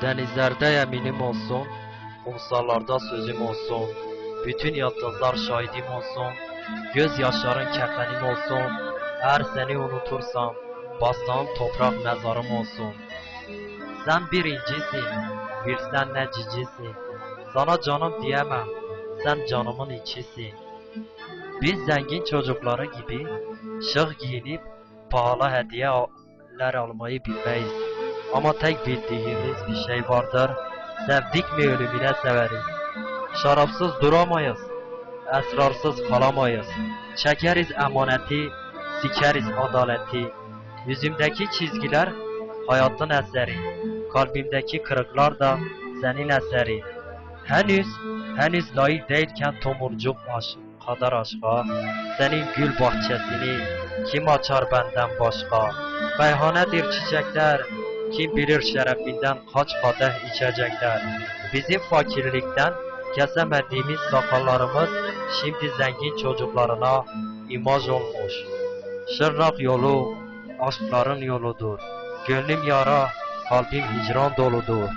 Denizlerde yeminim olsun, kumsallarda sözüm olsun. Bütün yıldızlar şahidim olsun, gözyaşların kefenim olsun. Eğer seni unutursam, bastığım toprak mezarım olsun. Sen bir incisin, bir sen ne cicisin. Sana canım diyemem, sen canımın içisin. Biz zengin çocukları gibi şık giyinip pahalı hediyeler almayı bilmeyiz. Ama tek bildiğimiz bir şey vardır. Sevdik mi ölümüne severiz. Şarapsız duramayız. Esrarsız kalamayız. Çekeriz emaneti, sikeriz adaleti. Yüzümdeki çizgiler hayatın eseri. Kalbimdeki kırıklar da senin eseri. Henüz layık değilken tomurcuk kadar aşka. Senin gül bahçesini kim açar benden başka? Meyhanedir çiçekler, kim bilir şerefinden kaç kadeh içecekler. Bizim fakirlikten kesemediğimiz sakallarımız şimdi zengin çocuklarına imaj olmuş. Şırnak yolu aşkların yoludur. Gönlüm yara, kalbim hicran doludur.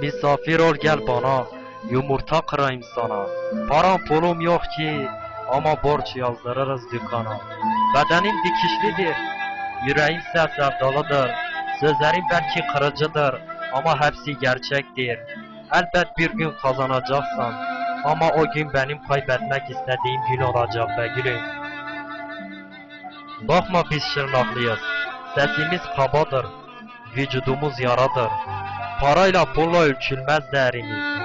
Misafir ol gel bana, yumurta kırayım sana. Param pulum yok ki ama borç yazdırırız dükkana. Bedenim dikişlidir, yüreğimse sevdalıdır. Sözlerim belki kırıcıdır ama hepsi gerçektir. Elbet bir gün kazanacaksan ama o gün benim kaybetmek istediğim gün olacak be gülüm. Bakma biz Şırnaklıyız, sesimiz kabadır, vücudumuz yaradır. Parayla pulla ölçülmez değerimiz.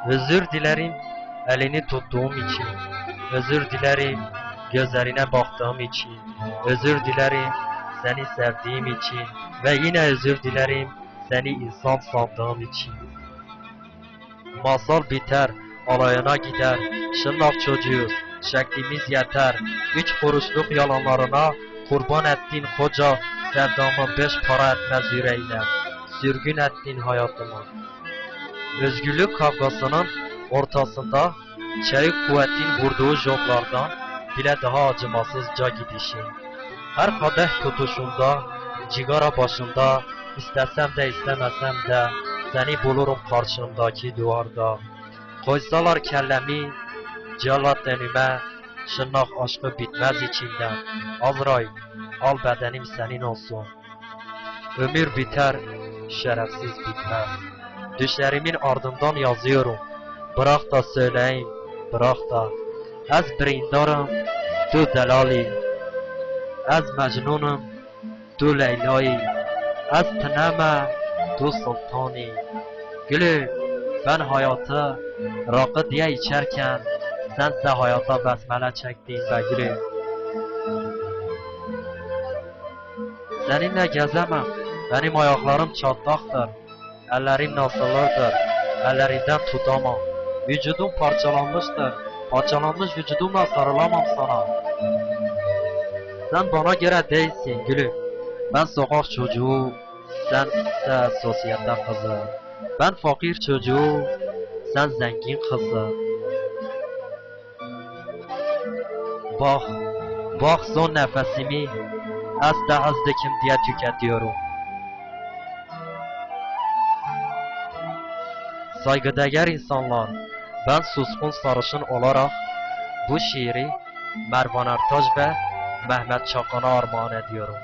Özür dilerim elini tuttuğum için. Özür dilerim gözlerine baktığım için. Özür dilerim seni sevdiğim için. Ve yine özür dilerim seni insan sandığım için. Masal biter, alayına gider. Şırnak çocuğuyuz, şeklimiz yeter. 3 kuruşluk yalanlarına kurban ettin koca sevdamı 5 para etmez yüreğine. Sürgün ettin hayatımı. Özgürlük kavgasının ortasında çelik kuvvetin vurduğu joplardan bile daha acımasızca gidişin. Her kadeh tutuşunda, cigara başında, istesem de istemesem de seni bulurum karşımdaki duvarda. Koysalar kellemi, cellat önüme, Şırnak aşkı bitmez içimden. Azrail, al bedenim senin olsun. Ömür biter, şerefsiz bitmez. Düşlerimin ardından yazıyorum. Bırak da söyleyeyim, bırak da. Ez brindarım, tu delali. Ez mecnunum, tu leylai. Ez tıneme, tu sultani. Gülüm, ben hayatı rakı diye içerken sense hayata besmele çektin be gülüm. Seninle gezemem, benim ayaklarım çatlaktır. Ellerim nasıldır, ellerinden tutamam. Vücudum parçalanmıştır, parçalanmış vücudumla sarılamam sana. Sen bana göre değilsin gülüm. Ben sokak çocuğu, sen ise sosyete kızı. Ben fakir çocuğu, sen zengin kızı. Bak son nefesimi azdekim diye tüketiyorum. Saygıdeğer insanlar, ben suskun sarışın olarak bu şiiri Mervan Ertaş ve Mehmet Çakan'a armağan ediyorum.